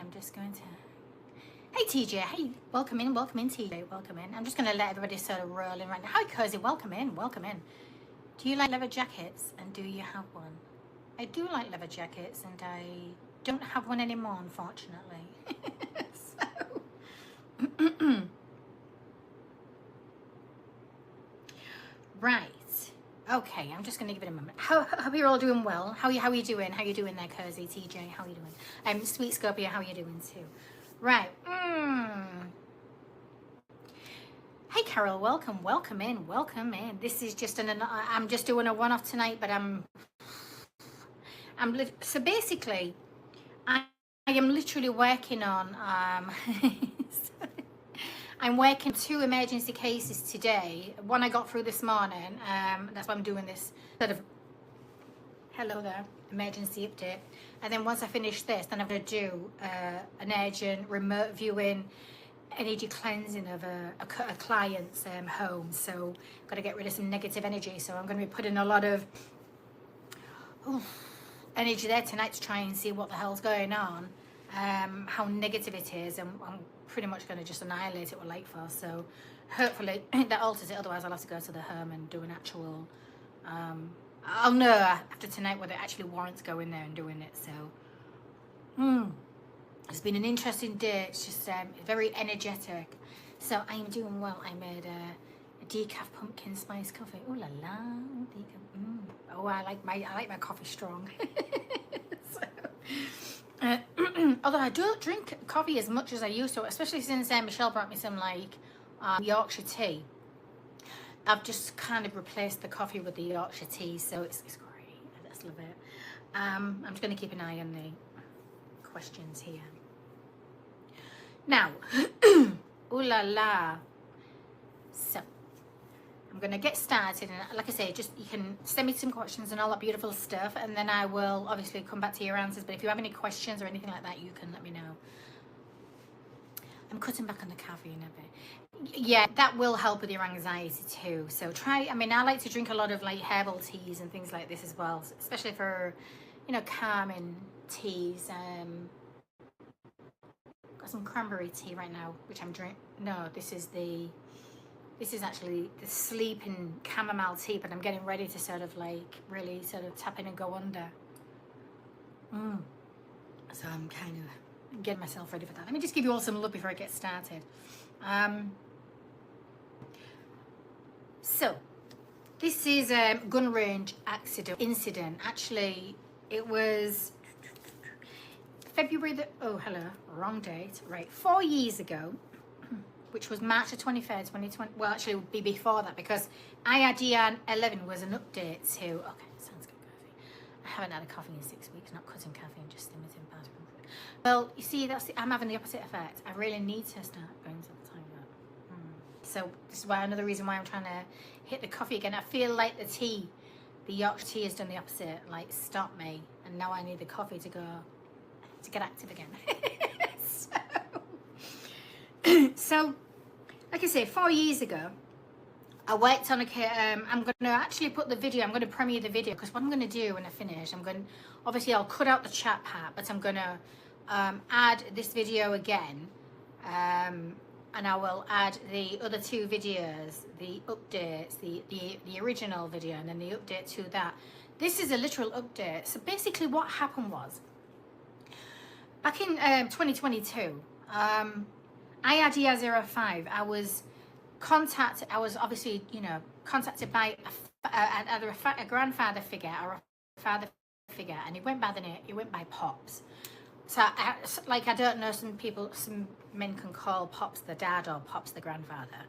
I'm just going to... Hey TJ, hey, welcome in TJ, welcome in. I'm just going to let everybody sort of roll in right now. Hi Cozy, welcome in. Do you like leather jackets, and do you have one? I do like leather jackets, and I don't have one anymore, unfortunately. So... Right. Okay, I'm just going to give it a moment. Hope you're all doing well. How are you doing? How you doing there, Cozy, TJ? How are you doing? Sweet Scorpio, how are you doing too? Right. Hey, Carol, welcome in. This is just I'm just doing a one-off tonight, but so basically, I am literally working on, I'm working 2 emergency cases today. One I got through this morning. That's why I'm doing this sort of, hello there, emergency update. And then once I finish this, then I'm going to do an urgent remote viewing, energy cleansing of a client's home. So I've got to get rid of some negative energy. So I'm going to be putting a lot of energy there tonight to try and see what the hell's going on, how negative it is, and I'm pretty much going to just annihilate it with light force. So hopefully that alters it. Otherwise I'll have to go to the home and do an actual I'll know after tonight whether it actually warrants going there and doing it. So it's been an interesting day. It's just very energetic. So I am doing well. I made a decaf pumpkin spice coffee. Ooh la la, decaf. Oh, I like my coffee strong. So, although I don't drink coffee as much as I used to, especially since Michelle brought me some like Yorkshire tea. I've just kind of replaced the coffee with the Yorkshire tea, so it's great. I just love it. I'm just going to keep an eye on the questions here. Now, ooh la la. So, I'm going to get started, and like I say, just you can send me some questions and all that beautiful stuff, and then I will obviously come back to your answers. But if you have any questions or anything like that, you can let me know. I'm cutting back on the caffeine a bit. Yeah, that will help with your anxiety too. So try, I mean, I like to drink a lot of like herbal teas and things like this as well, especially for, you know, calming teas. Got some cranberry tea right now, which I'm drinking. No, this is actually the sleeping chamomile tea, but I'm getting ready to sort of like really sort of tap in and go under. So I'm kind of getting myself ready for that. Let me just give you all some love before I get started. So this is a gun range incident. Actually, it was February oh hello, wrong date, right, 4 years ago, which was March the 23rd, 2020. Well, actually it would be before that, because IIDR86 was an update to, okay, sounds good, coffee. I haven't had a coffee in 6 weeks, not cutting caffeine, just limiting bad. Well, you see, I'm having the opposite effect. I really need to start going to the toilet. So this is why, another reason why I'm trying to hit the coffee again. I feel like the Yorkshire tea has done the opposite, like stop me, and now I need the coffee to get active again. So, like I say, 4 years ago, I worked on I'm going to actually put the video, I'm going to premiere the video, because what I'm going to do when I finish, obviously I'll cut out the chat part, but I'm going to add this video again, and I will add the other 2 videos, the updates, the original video, and then the update to that. This is a literal update. So basically what happened was, back in 2022, IIDR05, I was obviously, you know, contacted by either a grandfather figure or a father figure, and he went by Pops. So I don't know, some men can call Pops the dad or Pops the grandfather.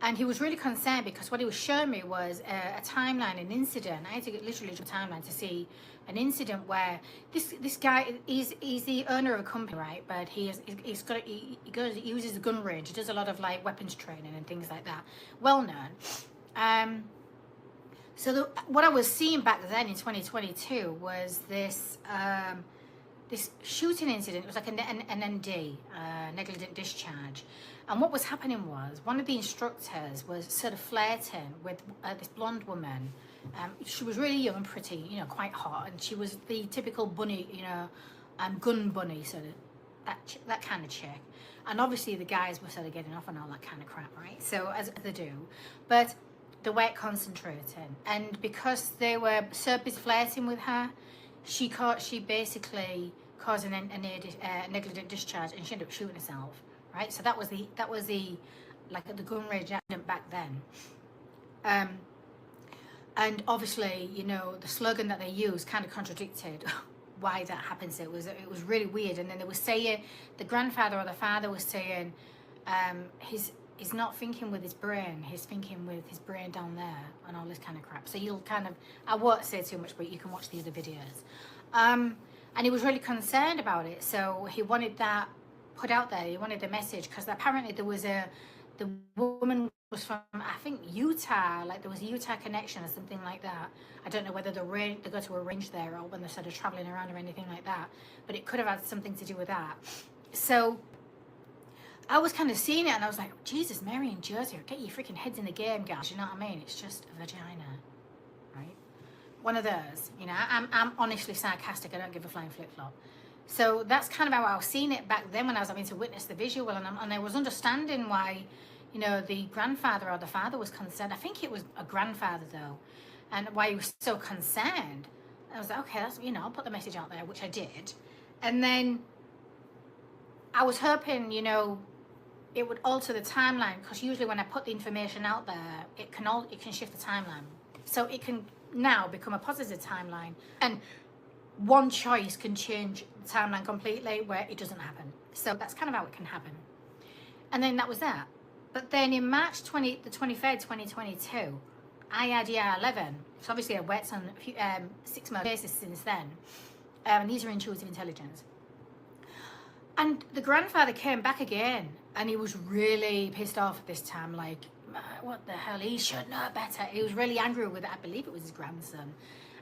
And he was really concerned, because what he was showing me was a timeline, an incident. I had to literally do a timeline to see an incident where this guy, he's the owner of a company, right? But he uses a gun range. He does a lot of like weapons training and things like that. Well known. So what I was seeing back then in 2022 was this shooting incident. It was like an ND, negligent discharge. And what was happening was, one of the instructors was sort of flirting with this blonde woman. She was really young and pretty, you know, quite hot, and she was the typical bunny, you know, gun bunny, sort of that kind of chick. And obviously the guys were sort of getting off on all that kind of crap, right? So as they do, but they weren't concentrating, and because they were so busy flirting with her, she basically caused a negligent discharge, and she ended up shooting herself, right? So that was the like the gun range accident back then. And obviously, you know, the slogan that they used kind of contradicted why that happened. So it was really weird. And then they were saying, the grandfather or the father was saying, he's not thinking with his brain, he's thinking with his brain down there, and all this kind of crap. So you'll kind of, I won't say too much, but you can watch the other videos. And he was really concerned about it, so he wanted that put out there. He wanted the message, because apparently the woman was from, I think, Utah, like there was a Utah connection or something like that. I don't know whether they go to a range there or when they're sort of traveling around or anything like that, but it could have had something to do with that. So I was kind of seeing it, and I was like, Jesus, Mary and Josie, get your freaking heads in the game, guys. You know what I mean? It's just a vagina, right? One of those. You know, I'm honestly sarcastic. I don't give a flying flip-flop. So that's kind of how I was seeing it back then, when I was having to witness the visual, and I was understanding why, you know, the grandfather or the father was concerned. I think it was a grandfather though, and why he was so concerned. I was like, okay, that's, you know, I'll put the message out there, which I did. And then I was hoping, you know, it would alter the timeline, because usually when I put the information out there, it can shift the timeline. So it can now become a positive timeline, and one choice can change the timeline completely where it doesn't happen. So that's kind of how it can happen. And then that was that. But then in March the 23rd, 2022, IIDR11, so obviously I've worked on 6 more cases since then, and these are intuitive intelligence. And the grandfather came back again, and he was really pissed off at this time, like, what the hell, he should know better. He was really angry with it. I believe it was his grandson.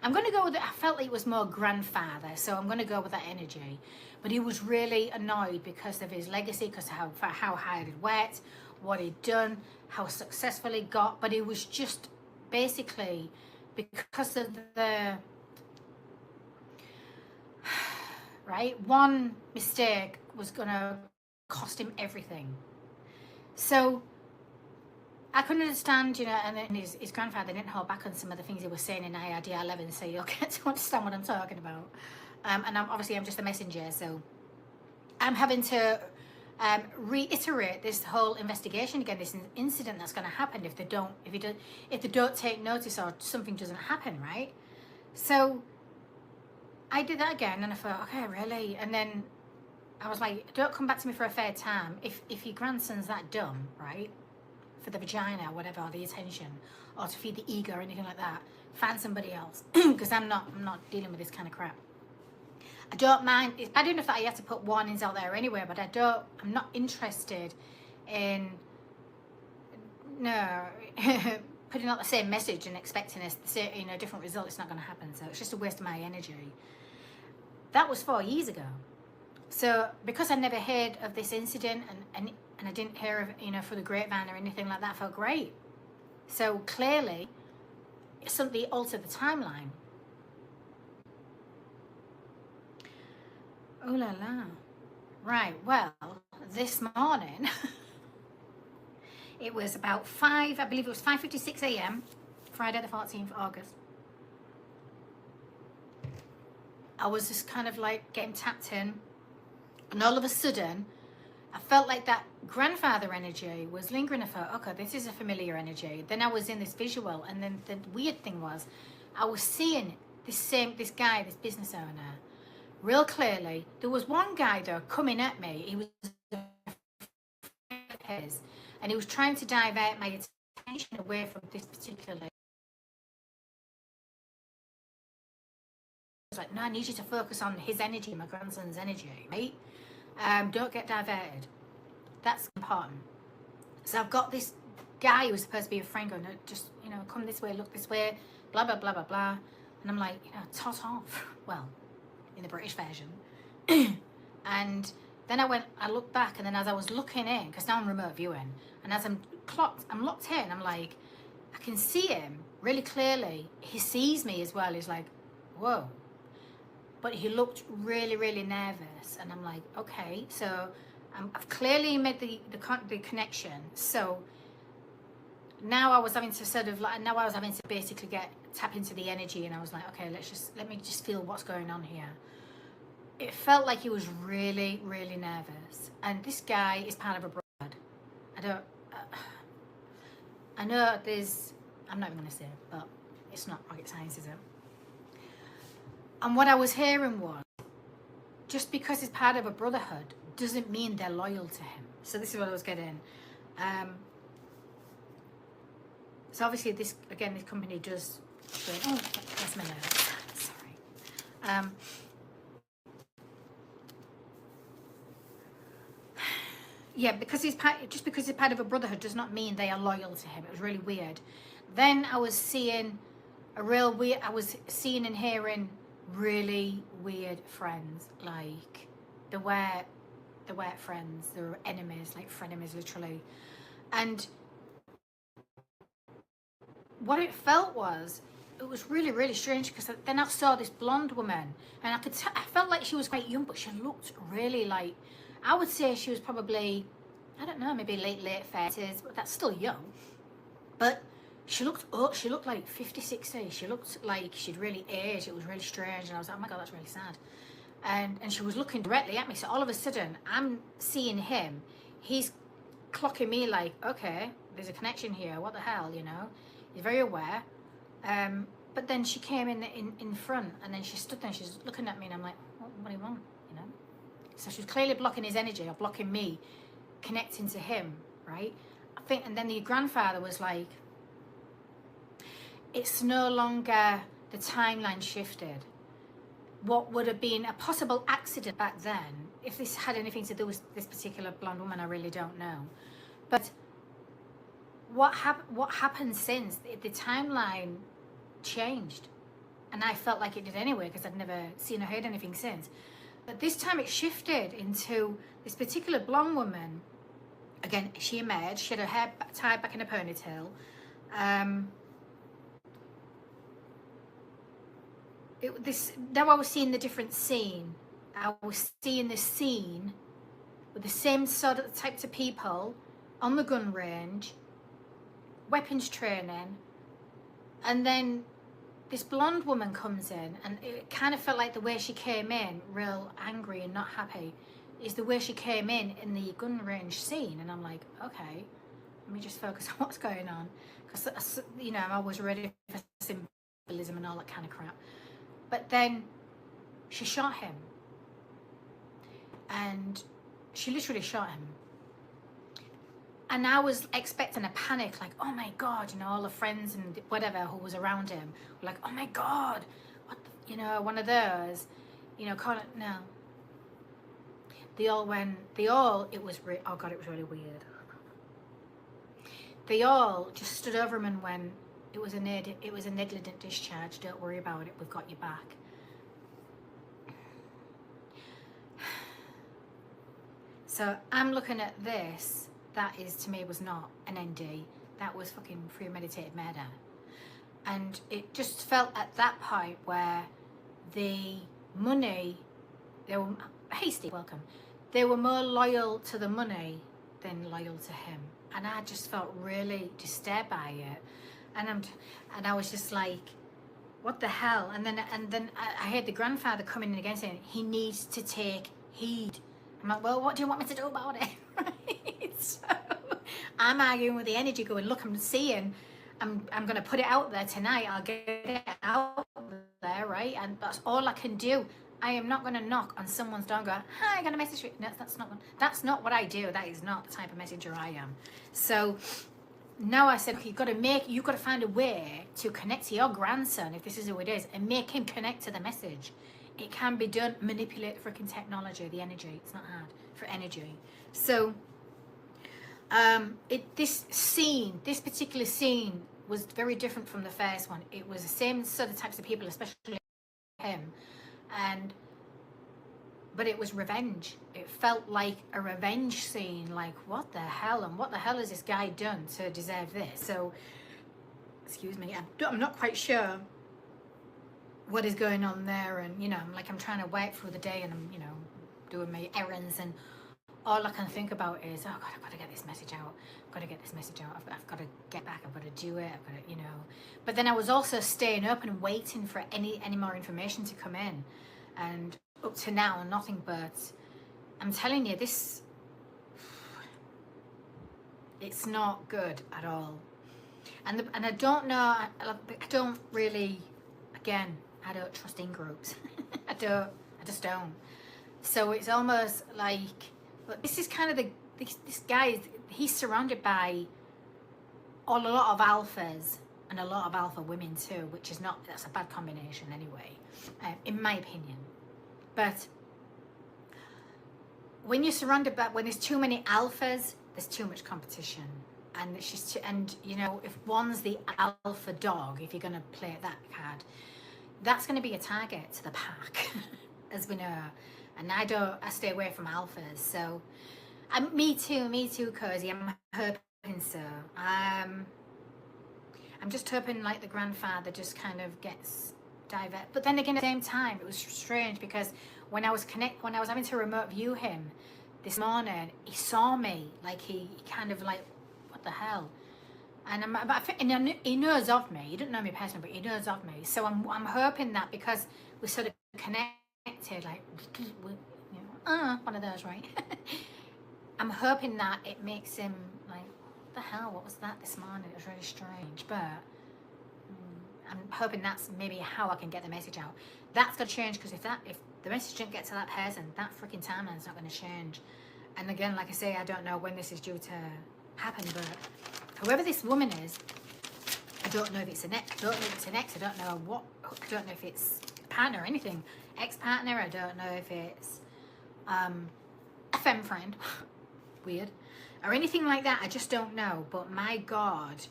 I'm going to go with it. I felt like it was more grandfather, so I'm going to go with that energy. But he was really annoyed because of his legacy, because of how hard he'd worked, what he'd done, how successful he got. But it was just basically because of the right, one mistake was going to cost him everything. So I couldn't understand, you know, and then his grandfather didn't hold back on some of the things he was saying in IIDR 11, so you'll get to understand what I'm talking about. And I'm just a messenger, so I'm having to reiterate this whole investigation again, this incident that's going to happen if they don't take notice or something doesn't happen, right? So I did that again, and I thought, okay, really? And then I was like, don't come back to me for a third time if your grandson's that dumb, right? For the vagina or whatever, or the attention, or to feed the ego or anything like that, find somebody else, because I'm not dealing with this kind of crap. I don't mind. It's bad enough that I have to put warnings out there anyway, but I'm not interested in putting out the same message and expecting a different result. It's not going to happen. So it's just a waste of my energy. That was 4 years ago. So because I never heard of this incident and I didn't hear of, you know, for the grapevine or anything like that, I felt great. So clearly, something altered the timeline. Oh la la. Right, well, this morning, it was about 5:56 a.m., Friday the 14th of August. I was just kind of like getting tapped in, and all of a sudden, I felt like that grandfather energy was lingering. I thought, okay, this is a familiar energy. Then I was in this visual, and then the weird thing was, I was seeing this guy, this business owner, real clearly. There was one guy though coming at me. He was his, and he was trying to divert my attention away from this particular. I was like, no, I need you to focus on his energy, my grandson's energy, right? Don't get diverted. That's important. So I've got this guy who's supposed to be a friend going, just, you know, come this way, look this way, blah, blah, blah, blah, blah. And I'm like, you know, tot off. Well, in the British version. And then I looked back, and then as I was looking in, because now I'm remote viewing, and as I'm locked in, I'm like, I can see him really clearly. He sees me as well. He's like, whoa. but he looked really, really nervous. And I'm like, okay, so I've clearly made the connection. So now I was having to basically tap into the energy, and I was like, okay, let me just feel what's going on here. It felt like he was really, really nervous. And this guy is part of a brotherhood. I know I'm not even going to say it, but it's not rocket science, is it? And what I was hearing was, just because he's part of a brotherhood doesn't mean they're loyal to him. So this is what I was getting. So obviously this company does, oh, that's my notes, sorry. Yeah, because just because he's part of a brotherhood does not mean they are loyal to him. It was really weird. Then I was seeing I was seeing and hearing really weird friends, like they weren't friends, they were enemies, like frenemies literally. And what it felt was, it was really, really strange, because then I saw this blonde woman, and I felt like she was quite young, but she looked really like, I would say she was probably, I don't know, maybe late 30s, but that's still young. But she looked like 50, 60. She looked like she'd really aged. It was really strange. And I was like, oh my God, that's really sad. And she was looking directly at me. So all of a sudden, I'm seeing him. He's clocking me like, okay, there's a connection here. What the hell, you know? He's very aware. But then she came in front, and then she stood there. She's looking at me, and I'm like, what do you want, you know? So she was clearly blocking his energy, or blocking me connecting to him, right? I think, and then the grandfather was like, it's no longer, the timeline shifted. What would have been a possible accident back then, if this had anything to do with this particular blonde woman, I really don't know. But what happened since, the timeline changed. And I felt like it did anyway, because I'd never seen or heard anything since. But this time it shifted into this particular blonde woman. Again, she emerged. She had her hair tied back in a ponytail. Now I was seeing the different scene. I was seeing this scene with the same sort of types of people on the gun range, weapons training, and then this blonde woman comes in, and it kind of felt like the way she came in, real angry and not happy, is the way she came in the gun range scene. And I'm like, okay, let me just focus on what's going on, because, you know, I'm always ready for symbolism and all that kind of crap. But then she shot him, and she literally shot him. And I was expecting a panic, like, oh my God, you know, all the friends and whatever who was around him were like, oh my God, what the, you know, one of those, you know, no. It was really weird. They all just stood over him and went, it was a negligent discharge, don't worry about it, we've got your back. So I'm looking at this. That is, to me, was not an ND. That was fucking premeditated murder. And it just felt at that point where the money, they were, hey Steve, welcome. They were more loyal to the money than loyal to him. And I just felt really disturbed by it. And I was just like, what the hell? And then I heard the grandfather coming in again saying, he needs to take heed. I'm like, well, what do you want me to do about it? Right? So I'm arguing with the energy going, look, I'm seeing, I'm going to put it out there tonight. I'll get it out there, right? And that's all I can do. I am not going to knock on someone's door and go, hi, I'm going to message you. No, that's not what I do. That is not the type of messenger I am. So now I said, okay, you've got to find a way to connect to your grandson, if this is who it is, and make him connect to the message. It can be done. Manipulate freaking technology, the energy. It's not hard for energy. So this particular scene was very different from the first one. It was the same sort of types of people, especially him, but it was revenge. It felt like a revenge scene. Like, what the hell? And what the hell has this guy done to deserve this? So, excuse me, I'm not quite sure what is going on there, and you know, I'm trying to work through the day, and I'm, you know, doing my errands, and all I can think about is, oh God, I've got to get this message out. I've got to get this message out. I've got to get back. I've got to do it. I've got to, you know. But then I was also staying up and waiting for any more information to come in, and up to now, nothing. But I'm telling you, this, it's not good at all. And I don't know. I don't really. Again, I don't trust in groups. I just don't. So it's almost like, but this is kind of this guy, he's surrounded by a lot of alphas and a lot of alpha women too, which is not, that's a bad combination anyway, in my opinion. But when you're surrounded by, when there's too many alphas, there's too much competition. And it's just, and you know, if one's the alpha dog, if you're going to play that card, that's going to be a target to the pack, as we know. And I stay away from alphas. So, me too, Cozy. I'm hoping so. I'm just hoping like the grandfather just kind of gets divert. But then again, at the same time, it was strange because when I was having to remote view him this morning, he saw me, like he kind of like, what the hell? And and he knows of me. He didn't know me personally, but he knows of me. So I'm hoping that because we're sort of connected, like, you know, one of those, right? I'm hoping that it makes him like, what the hell? What was that this morning? It was really strange, but I'm hoping that's maybe how I can get the message out. That's gonna change because if the message didn't get to that person, that freaking timeline's not gonna change. And again, like I say, I don't know when this is due to happen, but whoever this woman is, I don't know if it's an ex. I don't know if it's an ex. I don't know what. I don't know if it's a partner or anything. Ex-partner. I don't know if it's a femme friend. Weird. Or anything like that. I just don't know. But my God,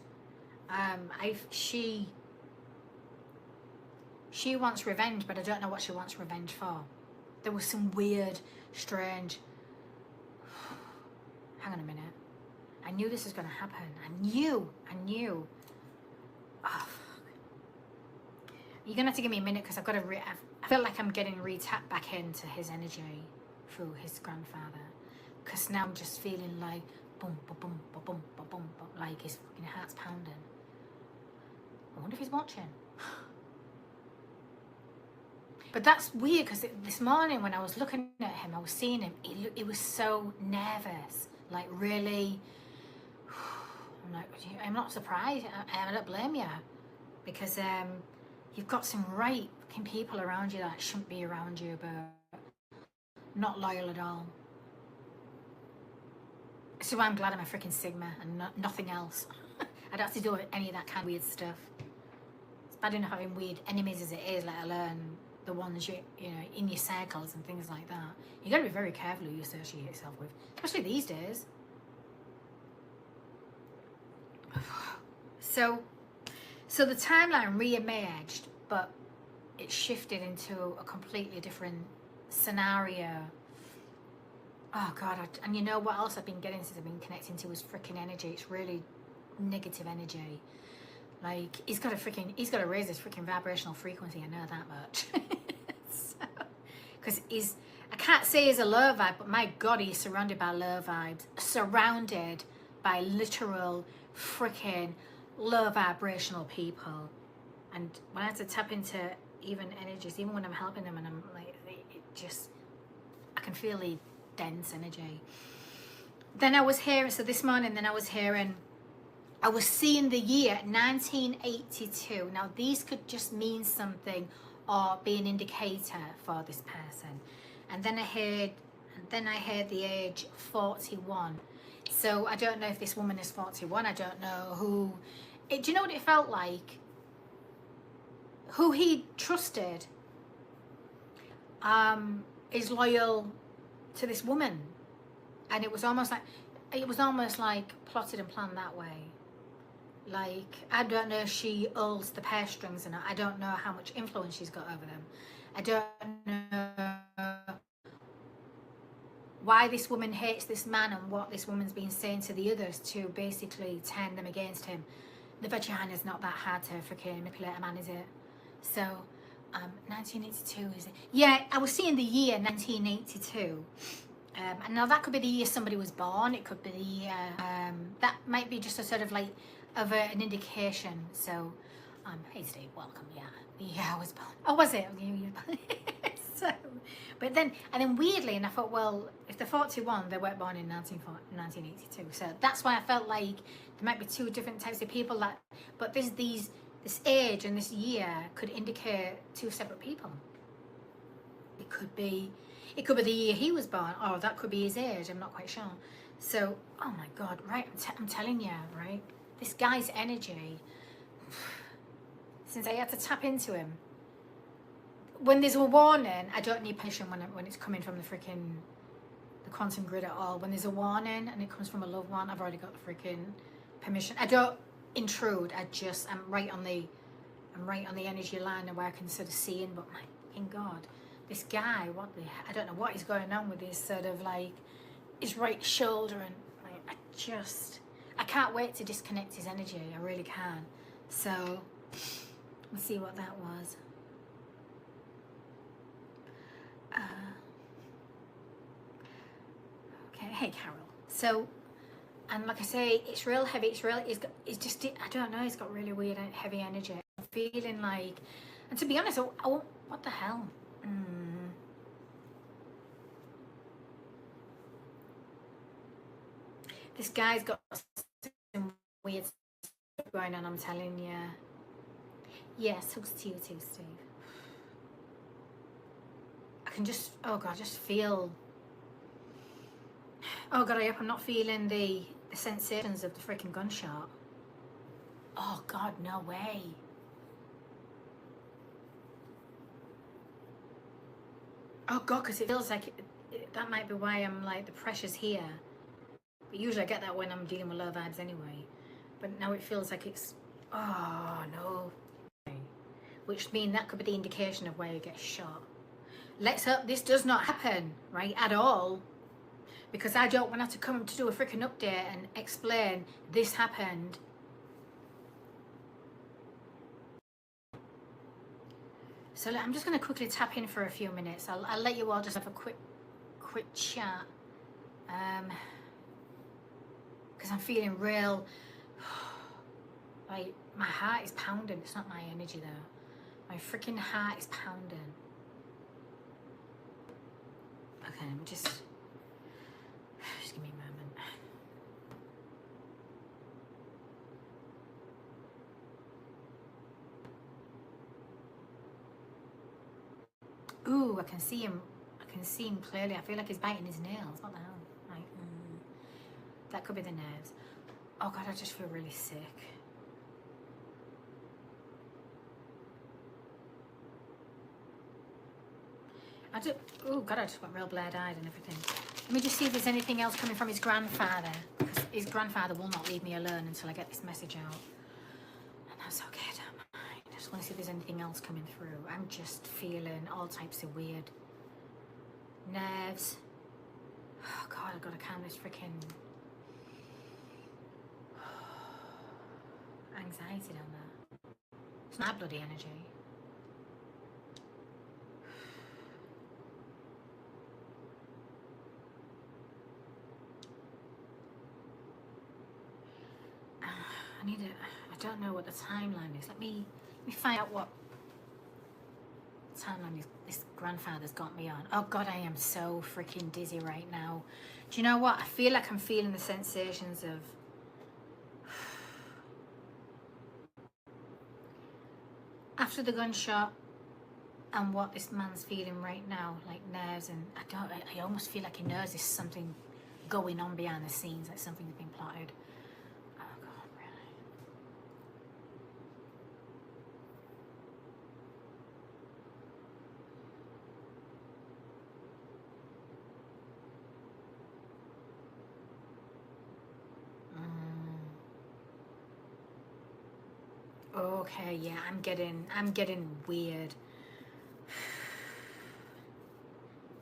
she wants revenge, but I don't know what she wants revenge for. There was some weird, strange. Hang on a minute. I knew this was going to happen. I knew. Oh, fuck. You're going to have to give me a minute because I've got to, I feel like I'm getting re-tapped back into his energy through his grandfather. Because now I'm just feeling like, boom, boom, boom, boom, boom, boom, boom, boom, like his fucking heart's pounding. I wonder if he's watching. But that's weird because this morning when I was looking at him, I was seeing him, he was so nervous. Like really, I'm like, I'm not surprised. I don't blame you, because you've got some right fucking people around you that shouldn't be around you, but not loyal at all. So I'm glad I'm a freaking Sigma and nothing else. I don't have to do any of that kind of weird stuff. It's bad enough having weird enemies as it is, let alone the ones you know in your circles and things like that. You got to be very careful who you associate yourself with, especially these days. So the timeline re-emerged, but it shifted into a completely different scenario. Oh God, and you know what else I've been getting since I've been connecting to is freaking energy. It's really negative energy. Like he's got to raise his freaking vibrational frequency. I know that much. Because I can't say he's a low vibe, but my God, he's surrounded by low vibes. Surrounded by literal freaking low vibrational people. And when I have to tap into even energies, even when I'm helping them, and I'm like, it just, I can feel the dense energy. Then I was hearing, so this morning, then I was seeing the year 1982. Now these could just mean something or be an indicator for this person. And then I heard the age 41. So I don't know if this woman is 41. I don't know who. Do you know what it felt like? Who he trusted is loyal to this woman, and it was almost like plotted and planned that way. Like, I don't know if she holds the purse strings or not. I don't know how much influence she's got over them. I don't know why this woman hates this man and what this woman's been saying to the others to basically turn them against him. The vagina's not that hard to freaking manipulate a man, is it? So 1982 is it? Yeah, I was seeing the year 1982. And now that could be the year somebody was born. It could be the year, that might be just a sort of like of an indication. So, hey Steve, welcome. Yeah, the year I was born. Oh, was it? So, but then, and then weirdly, and I thought, well, if they're 41, they weren't born in 1982. So that's why I felt like there might be two different types of people that, but this age and this year could indicate two separate people. It could be the year he was born, or that could be his age. I'm not quite sure. So, oh my God, right? I'm telling you, right? This guy's energy. Since I had to tap into him. When there's a warning, I don't need permission when it's coming from the quantum grid at all. When there's a warning and it comes from a loved one, I've already got the freaking permission. I don't intrude. I'm right on the energy line where I can sort of see in. But my fucking God, this guy, I don't know what is going on with his sort of like his right shoulder, and like, I can't wait to disconnect his energy. I really can. So let's see what that was. Okay, hey Carol. So, and like I say, it's real heavy. It's just, I don't know. It's got really weird, heavy energy. I'm feeling like, and to be honest, what the hell? This guy's got some weird stuff going on. I'm telling you. Yes, hugs to you too, Steve. I can just, oh God, just feel. Oh God, I hope I'm not feeling the sensations of the freaking gunshot. Oh God, no way. Oh God, because it feels like that might be why I'm like, the pressure's here. But usually I get that when I'm dealing with low vibes anyway. But now it feels like it's, oh no. Which means that could be the indication of where you get shot. Let's hope this does not happen, right, at all. Because I don't want to have to come to do a freaking update and explain this happened. So I'm just going to quickly tap in for a few minutes. I'll let you all just have a quick chat. Because I'm feeling real, like my heart is pounding. It's not my energy though. My freaking heart is pounding. Okay, let me just give me a moment. Ooh, I can see him. I can see him clearly. I feel like he's biting his nails. What the hell? Like, that could be the nerves. Oh God, I just feel really sick. Oh God, I just got real blurred-eyed and everything. Let me just see if there's anything else coming from his grandfather. Because his grandfather will not leave me alone until I get this message out. And that's okay, don't mind. I just want to see if there's anything else coming through. I'm just feeling all types of weird nerves. Oh God, I've got to calm this freaking anxiety down there. It's not bloody energy. I don't know what the timeline is. Let me find out what timeline this grandfather's got me on. Oh God, I am so freaking dizzy right now. Do you know what? I feel like I'm feeling the sensations of after the gunshot and what this man's feeling right now, like nerves, and I almost feel like he knows there's something going on behind the scenes, like something's been plotted. Okay, yeah, I'm getting weird.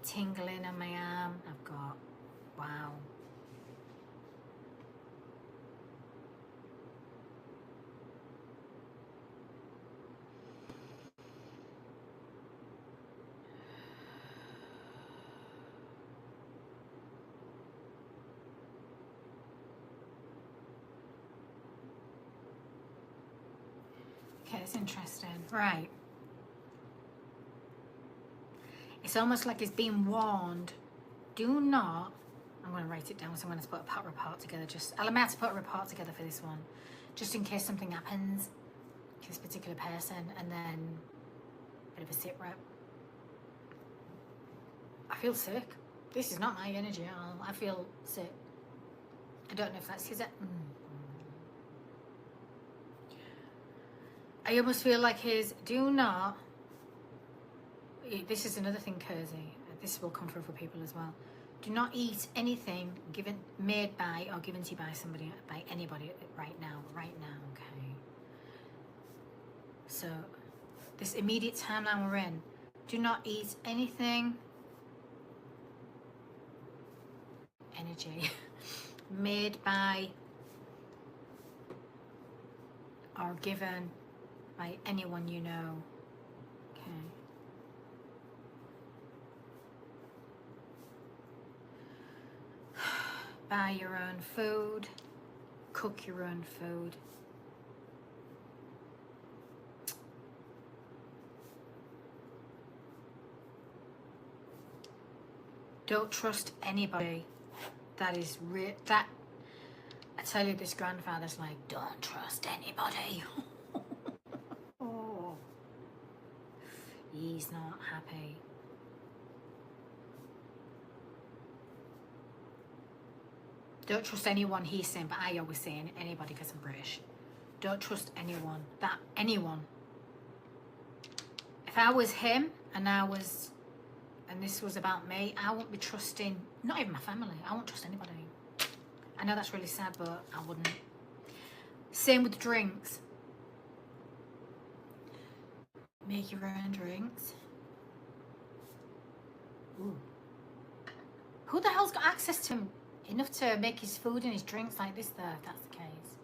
Tingling on my arm. I've got, wow. it's interesting. Right. It's almost like it's being warned. Do not, I'm going to write it down, so I'm going to put a report together. I'm about to put a report together for this one, just in case something happens to this particular person, and then a bit of a sit rep. I feel sick. This is not my energy at all. I feel sick. I don't know if that's his. I almost feel like his do not. This is another thing, Kersey. This will come through for people as well. Do not eat anything made by or given to you by somebody, by anybody right now. Right now, okay. So, this immediate timeline we're in. Do not eat anything. Energy made by or given by anyone you know. Okay. Buy your own food, cook your own food. Don't trust anybody. That is that. I tell you, this grandfather's like, don't trust anybody. Oh, he's not happy. Don't trust anyone, he's saying, but I always say anybody because I'm British. Don't trust anyone. Anyone. If I was him and this was about me, I wouldn't be trusting, not even my family. I won't trust anybody. I know that's really sad, but I wouldn't. Same with drinks. Make your own drinks. Ooh. Who the hell's got access to him enough to make his food and his drinks like this, though, if that's the case?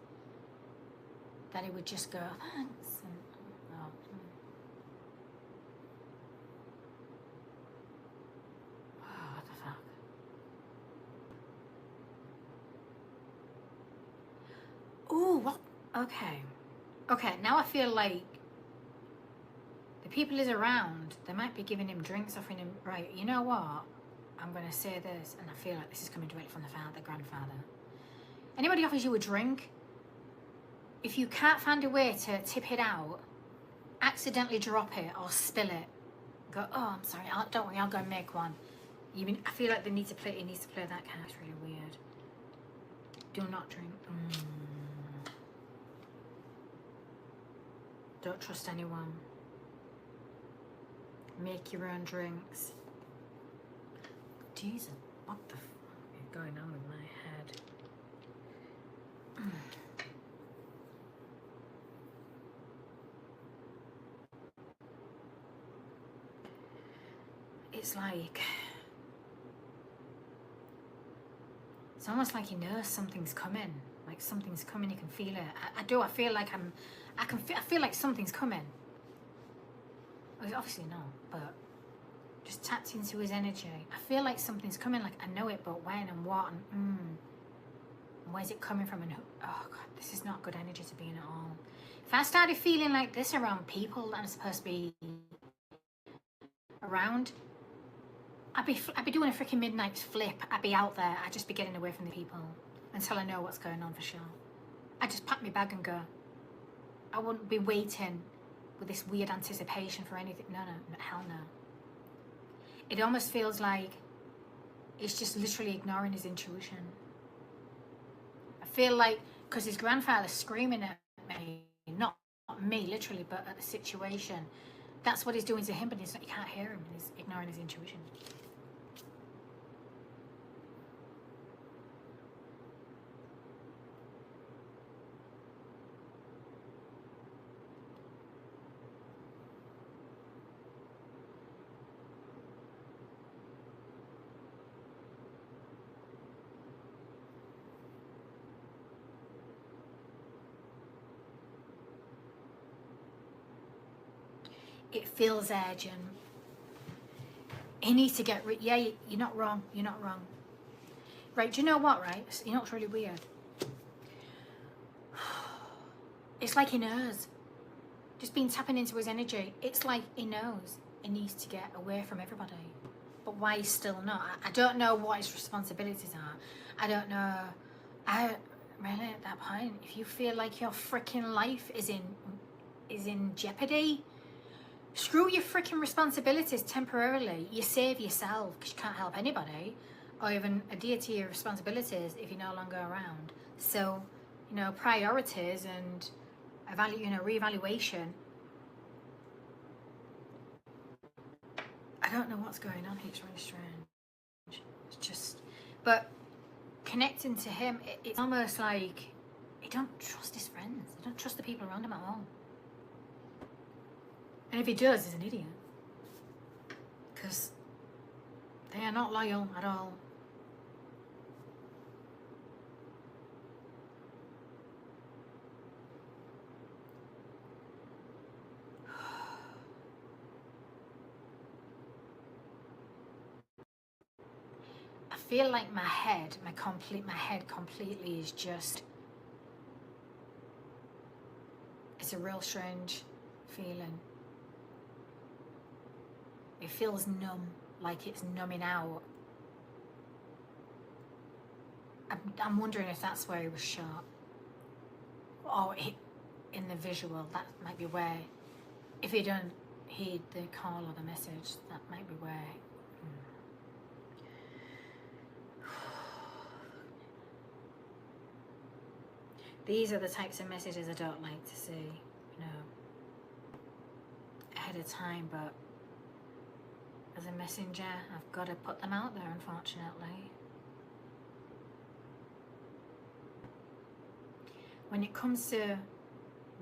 That he would just go, thanks. And, oh. Oh, what the fuck? Ooh, what? Okay. Okay, now I feel like the people he's around, they might be giving him drinks, offering him, right, you know what? I'm going to say this, and I feel like this is coming directly from the grandfather. Anybody offers you a drink, if you can't find a way to tip it out, accidentally drop it or spill it. Go, oh, I'm sorry, don't worry, I'll go and make one. I feel like he needs to play that card. It's really weird. Do not drink. Don't trust anyone. Make your own drinks. Jesus, what the fuck is going on with my head? It's like, it's almost like he knows something's coming. Like something's coming, he can feel it. I feel like I feel like something's coming. Well, obviously not, but just tapped into his energy. I feel like something's coming, like I know it, but when and what and where's it coming from and who? Oh God, this is not good energy to be in at all. If I started feeling like this around people that I'm supposed to be around, I'd be doing a freaking midnight flip. I'd be out there. I'd just be getting away from the people until I know what's going on for sure. I'd just pack my bag and go. I wouldn't be waiting with this weird anticipation for anything. No, hell no. It almost feels like it's just literally ignoring his intuition. I feel like, because his grandfather's screaming at me, not me literally, but at the situation, that's what he's doing to him, but he can't hear him, he's ignoring his intuition. It feels urgent. He needs to get rid. Yeah, you're not wrong. You're not wrong. Right, do you know what, right? You know what's really weird? It's like he knows. just been tapping into his energy. It's like he knows he needs to get away from everybody. But why he's still not? I don't know what his responsibilities are. I don't know. Really, at that point, if you feel like your freaking life is in jeopardy, screw your freaking responsibilities temporarily. You save yourself because you can't help anybody, or even adhere to your responsibilities if you're no longer around. So, you know, priorities and reevaluation. I don't know what's going on here. It's really strange. It's just, but connecting to him, it's almost like he don't trust his friends. He don't trust the people around him at all. And if he does, he's an idiot. Because they are not loyal at all. I feel like my head completely is just, it's a real strange feeling. It feels numb, like it's numbing out. I'm wondering if that's where he was shot. Or in the visual, that might be where, if he don't heed the call or the message, that might be where. These are the types of messages I don't like to see, you know, ahead of time, but as a messenger, I've got to put them out there, unfortunately. When it comes to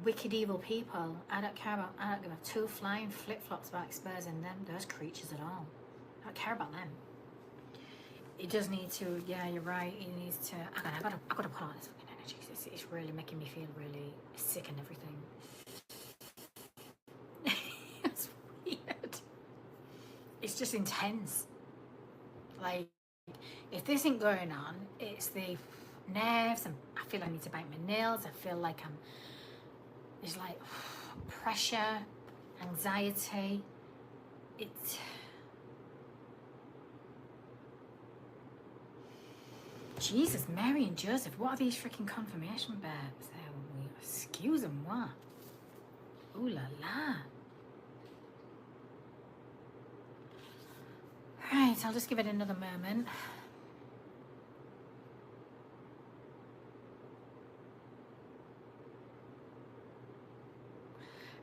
wicked, evil people, I don't give a two flying flip-flops about exposing them, those creatures at all. I don't care about them. It does need to, yeah, you're right, it needs to, I've got to put on this fucking energy. It's really making me feel really sick and everything. It's weird. It's just intense. Like, if this ain't going on, it's the nerves, and I feel like I need to bite my nails. I feel like it's like pressure, anxiety. It's, Jesus, Mary and Joseph, what are these freaking confirmation verbs? Excuse them, what? Ooh la la. Right, I'll just give it another moment.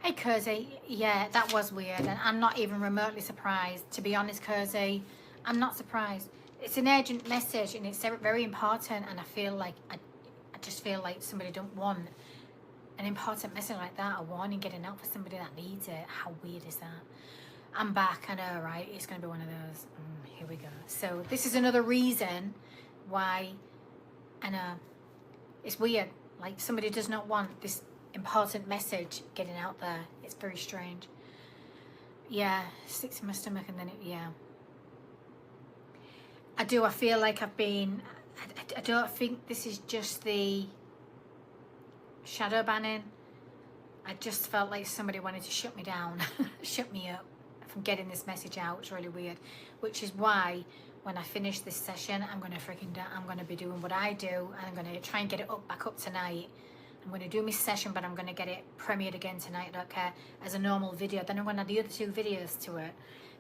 Hey, Kersey, yeah, that was weird, and I'm not even remotely surprised. To be honest, Kersey, I'm not surprised. It's an urgent message, and it's very important, and I feel like, I just feel like somebody don't want an important message like that, a warning getting out for somebody that needs it. How weird is that? I'm back, I know, right? It's going to be one of those. Here we go. So this is another reason why, I know, it's weird. Like, somebody does not want this important message getting out there. It's very strange. Yeah, sticks in my stomach, and then yeah. I feel like I've been, I don't think this is just the shadow banning. I just felt like somebody wanted to shut me down, shut me up from getting this message out. It's really weird, which is why when I finish this session, I'm going to be doing what I do, and I'm going to try and get it back up tonight. I'm going to do my session, but I'm going to get it premiered again tonight, I don't care, as a normal video. Then I'm going to add the other 2 videos to it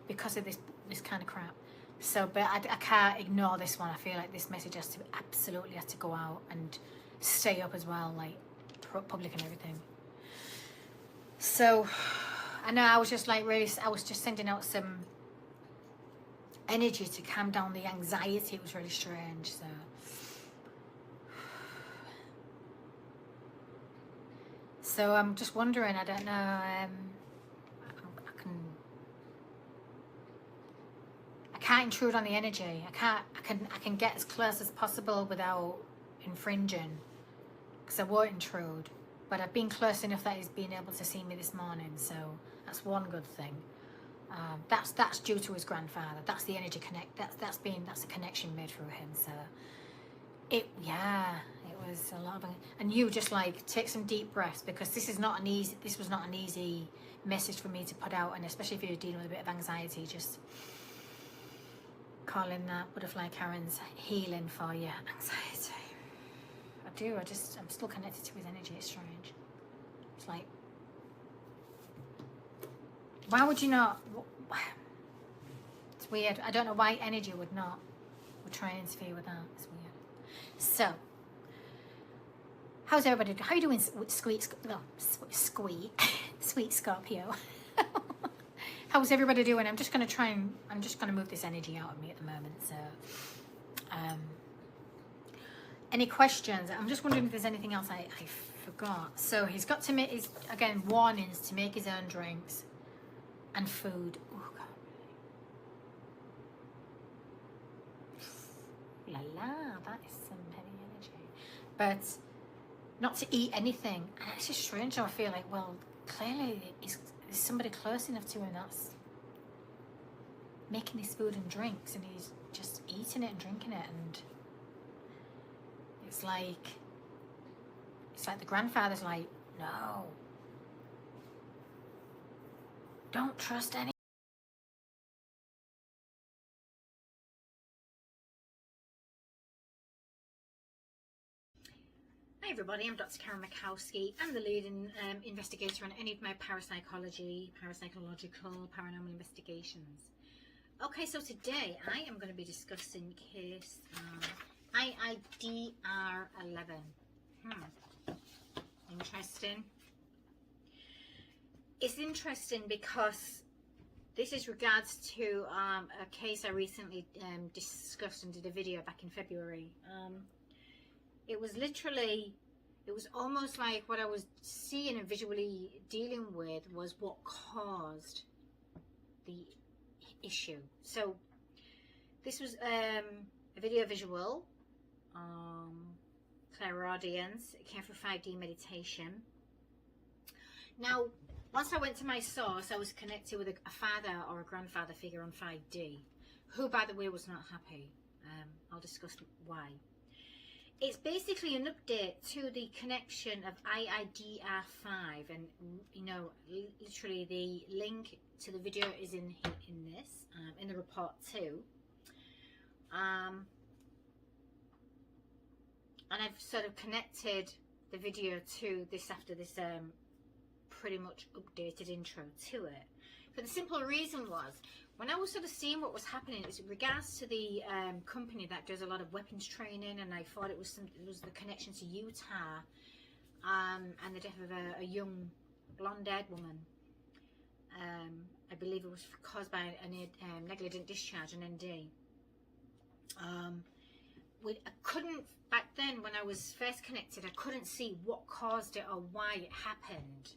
because of this kind of crap. So, but I can't ignore this one. I feel like this message absolutely has to go out and stay up as well, like public and everything. So, I know I was just like I was just sending out some energy to calm down the anxiety. It was really strange, so. So I'm just wondering, I don't know, I can't intrude on the energy. I can get as close as possible without infringing, because I won't intrude. But I've been close enough that he's been able to see me this morning, so that's one good thing. That's due to his grandfather. That's the energy connect. That's a connection made through him. So it was a lot of, and you just like take some deep breaths, because this was not an easy message for me to put out, and especially if you're dealing with a bit of anxiety, just calling that butterfly Karen's healing for your anxiety. I'm still connected to his energy. It's strange. It's like, why would you not? It's weird. I don't know why energy would try and interfere with that. It's weird. So, how's everybody? How are you doing, sweet Scorpio? How's everybody doing? I'm just gonna move this energy out of me at the moment. So, any questions? I'm just wondering if there's anything else I forgot. So he's got to make his, again, warnings to make his own drinks and food. Oh God. La la, that is some heavy energy. But not to eat anything. And it's just strange how I feel like, well, clearly there's somebody close enough to him that's making his food and drinks, and he's just eating it and drinking it, and it's like the grandfather's like, no, don't trust any. Hi everybody, I'm Dr. Karen Makowski. I'm the leading investigator on any of my parapsychological, paranormal investigations. Okay, so today I am going to be discussing case IIDR11. Interesting. It's interesting because this is regards to a case I recently discussed and did a video back in February. It was almost like what I was seeing and visually dealing with was what caused the issue. So this was a video visual, clairaudience. It came from 5D meditation. Now, once I went to my source, I was connected with a father or a grandfather figure on 5D, who, by the way, was not happy. I'll discuss why. It's basically an update to the connection of IIDR5, and you know, literally the link to the video is in this, in the report too. And I've sort of connected the video to this after this pretty much updated intro to it. But the simple reason was, when I was sort of seeing what was happening, it was in regards to the company that does a lot of weapons training, and I thought it was the connection to Utah and the death of a young blonde-haired woman. I believe it was caused by a negligent discharge, an ND. I couldn't, back then when I was first connected, I couldn't see what caused it or why it happened.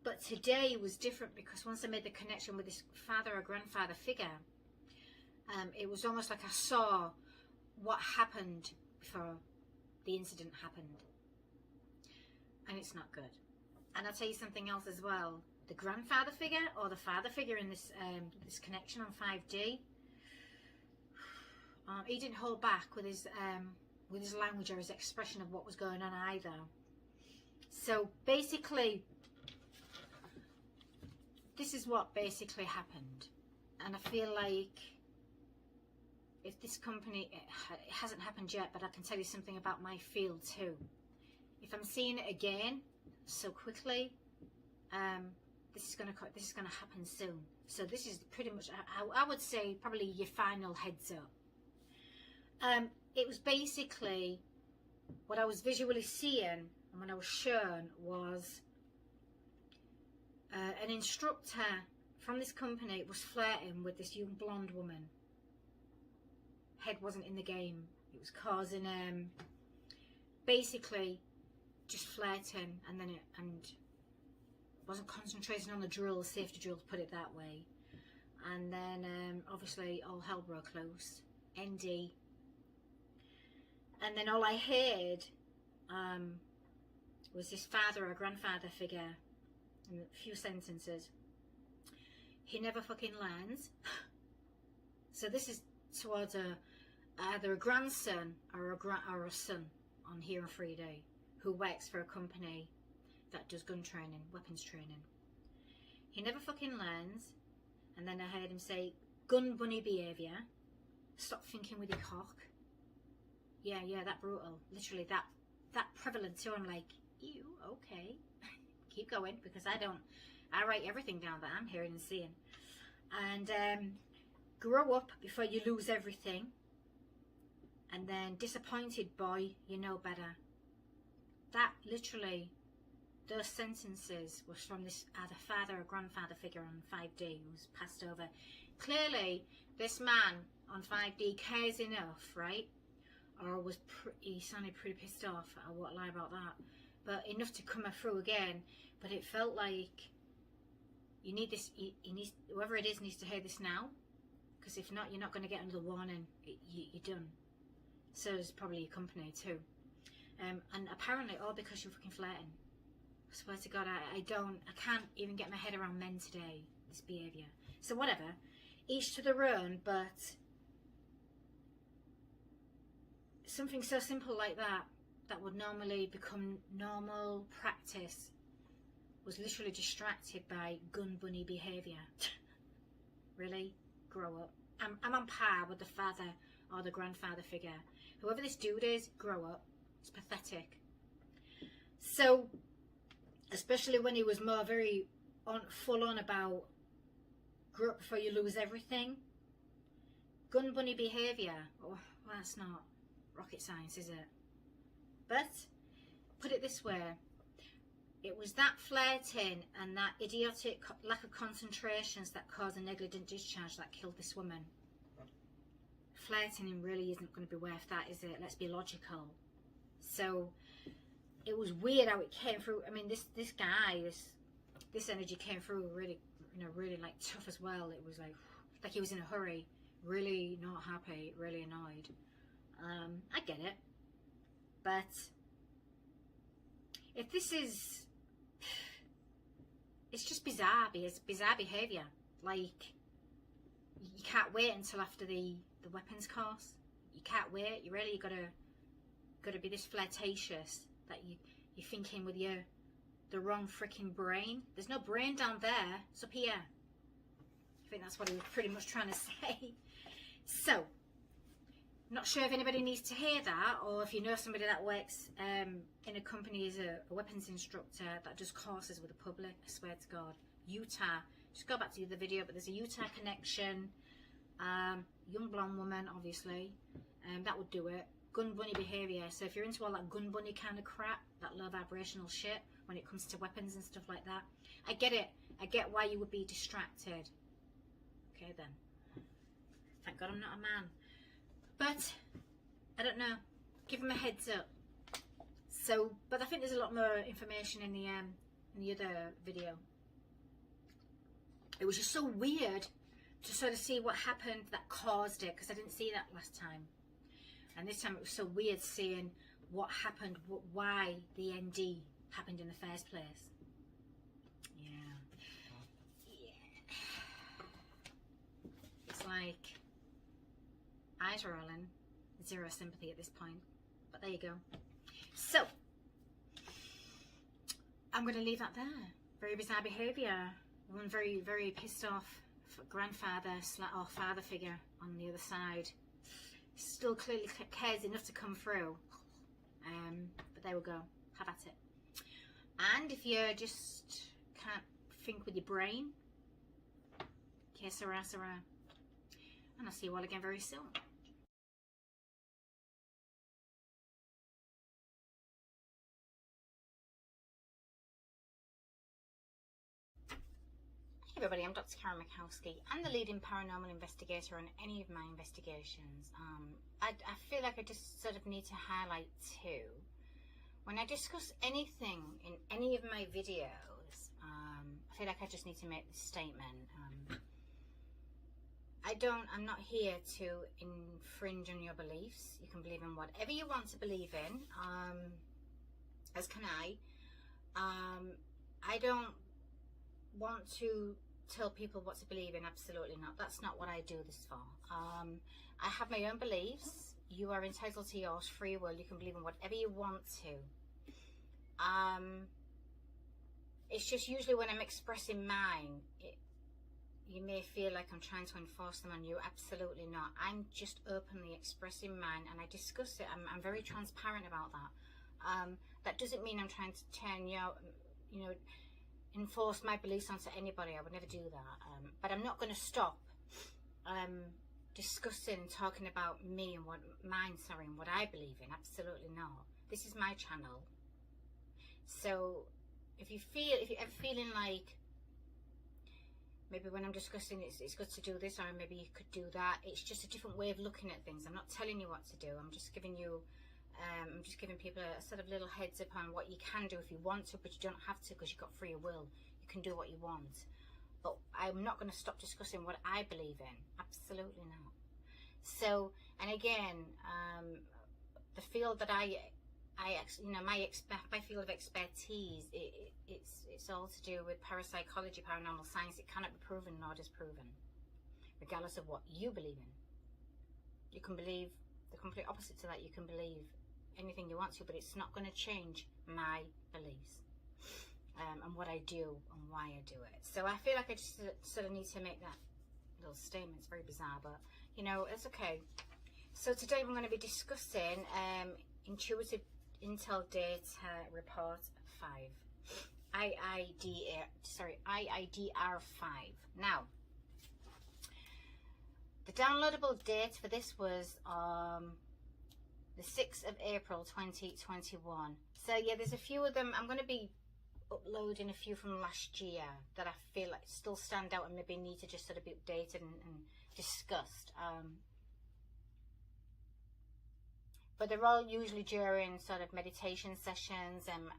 But today was different, because once I made the connection with this father or grandfather figure, it was almost like I saw what happened before the incident happened. And it's not good. And I'll tell you something else as well. The grandfather figure or the father figure in this this connection on 5D, he didn't hold back with his language or his expression of what was going on either. So basically, this is what basically happened. And I feel like if this company, it hasn't happened yet, but I can tell you something about my field too. If I'm seeing it again so quickly, this is going to happen soon. So this is pretty much, I would say, probably your final heads up. It was basically what I was visually seeing, and when I was shown was an instructor from this company was flirting with this young blonde woman. Head wasn't in the game. It was causing basically just flirting, and then and wasn't concentrating on the drills, safety drills, put it that way. And then obviously all hell broke loose. ND. And then all I heard was this father or grandfather figure in a few sentences. He never fucking learns. So this is towards a either a grandson or a son on here on 3D who works for a company that does gun training, weapons training. He never fucking learns. And then I heard him say, gun bunny behaviour. Stop thinking with your cock. Yeah, that brutal. Literally that prevalent too. I'm like, ew, okay. Keep going, because I write everything down that I'm hearing and seeing. And grow up before you lose everything. And then disappointed boy, you know better. That literally, those sentences was from this either father or grandfather figure on 5D who's passed over. Clearly, this man on 5D cares enough, right? Or he sounded pretty pissed off. I won't lie about that. But enough to come through again. But it felt like you need this. He needs, whoever it is needs to hear this now. Because if not, you're not going to get another warning. You're done. So is probably your company too. And apparently all because you're fucking flirting. I swear to God, I can't even get my head around men today, this behaviour. So whatever, each to their own, but something so simple like that would normally become normal practice, was literally distracted by gun bunny behaviour. Really? Grow up. I'm on par with the father or the grandfather figure. Whoever this dude is, grow up. It's pathetic. So, especially when he was more very full on about grow up before you lose everything. Gun bunny behaviour. Oh, well, that's not rocket science, is it? But, put it this way. It was that flirting and that idiotic lack of concentrations that caused a negligent discharge that killed this woman. Flirting really isn't going to be worth that, is it? Let's be logical. So it was weird how it came through. I mean, this guy, this energy came through really, really like tough as well. It was like he was in a hurry, really not happy, really annoyed. I get it, but if this is, it's just bizarre. It's bizarre behaviour. Like, you can't wait until after the weapons course. You can't wait. You really gotta be this flirtatious that you're thinking with the wrong freaking brain. There's no brain down there. It's up here. I think that's what he was pretty much trying to say. So, not sure if anybody needs to hear that, or if you know somebody that works in a company as a weapons instructor that does courses with the public. I swear to God. Utah. Just go back to the video, but there's a Utah connection. Young blonde woman, obviously. That would do it. Gun bunny behaviour. So if you're into all that gun bunny kind of crap, that low vibrational shit, when it comes to weapons and stuff like that, I get it. I get why you would be distracted. Okay then. Thank God I'm not a man. But I don't know. Give him a heads up. So, but I think there's a lot more information in the other video. It was just so weird to sort of see what happened that caused it, because I didn't see that last time. And this time it was so weird seeing what happened, why the ND happened in the first place. Yeah. It's like eyes rolling, zero sympathy at this point. But there you go. So, I'm going to leave that there. Very bizarre behaviour. One very, very pissed off grandfather or father figure on the other side. Still clearly cares enough to come through. But there we go. Have at it. And if you just can't think with your brain, que sera, sera. And I'll see you all again very soon. Hey everybody, I'm Dr. Karen Mikowski. I'm the leading paranormal investigator on any of my investigations. I feel like I just sort of need to highlight too. When I discuss anything in any of my videos, I feel like I just need to make this statement. I'm not here to infringe on your beliefs. You can believe in whatever you want to believe in, as can I. I don't want to tell people what to believe in. Absolutely not. That's not what I do this for. I have my own beliefs. You are entitled to yours, free will. You can believe in whatever you want to. It's just usually when I'm expressing mine, you may feel like I'm trying to enforce them on you. Absolutely not. I'm just openly expressing mine, and I discuss it. I'm very transparent about that. That doesn't mean I'm trying to turn enforce my beliefs onto anybody. I would never do that. But I'm not going to stop discussing, talking about me and what I believe in. Absolutely not. This is my channel. So if you're ever feeling like maybe when I'm discussing it's good to do this, or maybe you could do that, it's just a different way of looking at things. I'm not telling you what to do. I'm just giving you I'm just giving people a sort of little heads up on what you can do if you want to, but you don't have to, because you've got free will. You can do what you want. But I'm not going to stop discussing what I believe in. Absolutely not. So, and again, the field that my field of expertise, it's all to do with parapsychology, paranormal science. It cannot be proven nor disproven, regardless of what you believe in. You can believe the complete opposite to that. You can believe anything you want to, but it's not going to change my beliefs and what I do and why I do it. So I feel like I just sort of need to make that little statement. It's very bizarre, but it's okay. So today I'm going to be discussing Intuitive Intel Data Report 5, IIDR5. Now, the downloadable date for this was the 6th of April 2021. So yeah, there's a few of them. I'm going to be uploading a few from last year that I feel like still stand out and maybe need to just sort of be updated and discussed. But they're all usually during sort of meditation sessions, and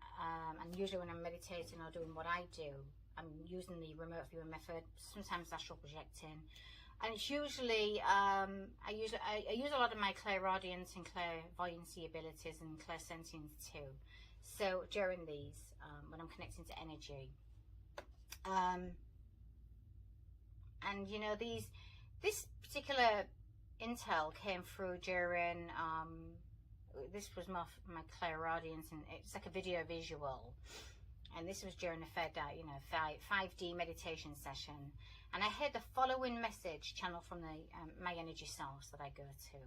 usually when I'm meditating or doing what I do, I'm using the remote viewing method, sometimes astral projecting. And it's usually, I use a lot of my clairaudience and clairvoyancy abilities and clairsentience too. So during these, when I'm connecting to energy, and this particular intel came through during, this was my clairaudience, and it's like a video visual. And this was during a 5D meditation session. And I heard the following message channeled from my energy source that I go to.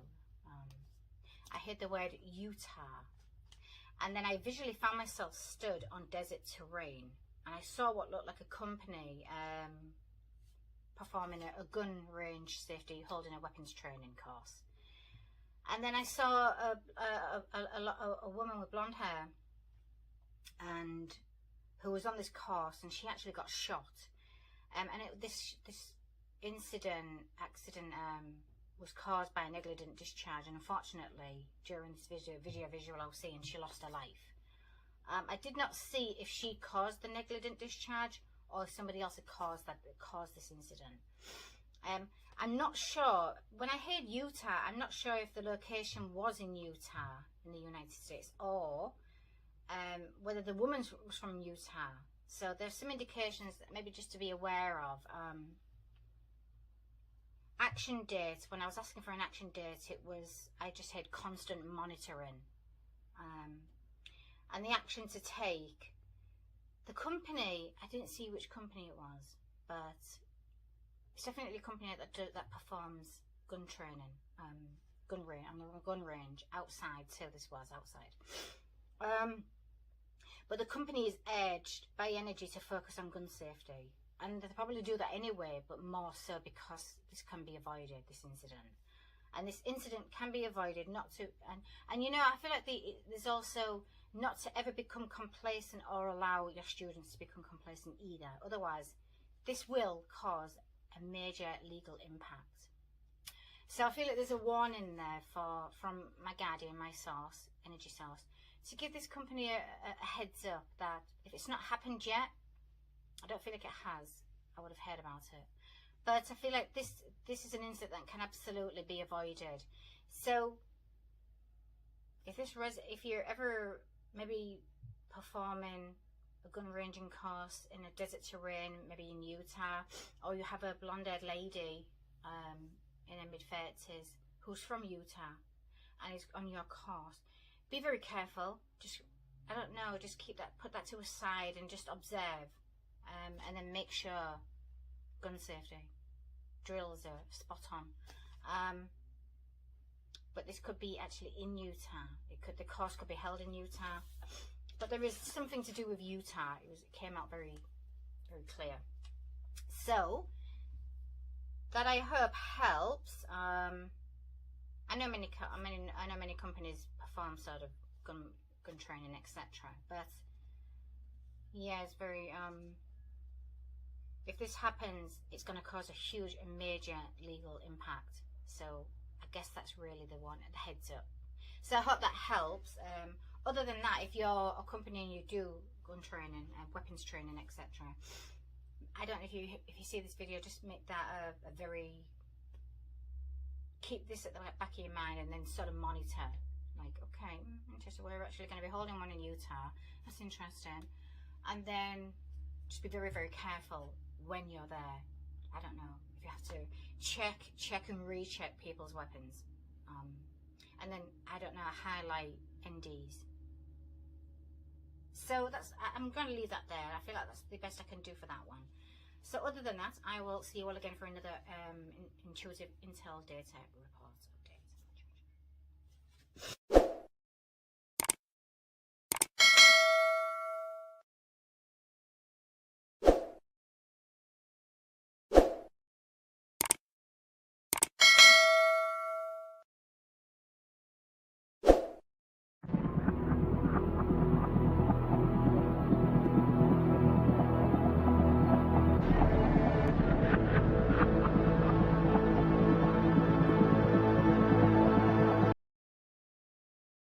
I heard the word Utah. And then I visually found myself stood on desert terrain. And I saw what looked like a company performing a gun range safety, holding a weapons training course. And then I saw a woman with blonde hair, and who was on this course, and she actually got shot. This accident was caused by a negligent discharge, and unfortunately, during this video visual I was seeing, she lost her life. I did not see if she caused the negligent discharge or if somebody else had caused this incident. I'm not sure. When I heard Utah, I'm not sure if the location was in Utah in the United States, or whether the woman was from Utah. So there's some indications that maybe just to be aware of. Action date, when I was asking for an action date, I just had constant monitoring. And the action to take, the company, I didn't see which company it was, but it's definitely a company that performs gun training, gun range outside. So this was outside. But the company is urged by energy to focus on gun safety. And they probably do that anyway, but more so because this can be avoided, this incident. And this incident can be avoided, I feel like there's also not to ever become complacent or allow your students to become complacent either. Otherwise, this will cause a major legal impact. So I feel like there's a warning there from my guardian, my source, energy source, to give this company a heads up that if it's not happened yet, I don't feel like it has, I would have heard about it. But I feel like this is an incident that can absolutely be avoided. So if you're ever maybe performing a gun ranging course in a desert terrain, maybe in Utah, or you have a blonde-haired lady in her mid-30s who's from Utah and is on your course, be very careful. Just, I don't know, just put that to a side and just observe, and then make sure gun safety drills are spot on. But this could be actually in Utah. The course could be held in Utah, but there is something to do with Utah. It came out very, very clear. So that, I hope, helps. I know many companies perform sort of gun training, etc. But yeah, it's very if this happens, it's going to cause a huge and major legal impact. So I guess that's really the one, the heads up. So I hope that helps. Other than that, if you're a company and you do gun training and weapons training, etc., I don't know if you see this video, just make that a very, keep this at the back of your mind, and then sort of monitor. Like, okay, interesting, we're actually going to be holding one in Utah. That's interesting. And then just be very, very careful when you're there. I don't know if you have to check and recheck people's weapons. And then, I don't know, highlight NDs. So I'm going to leave that there. I feel like that's the best I can do for that one. So other than that, I will see you all again for another intuitive intel data report update.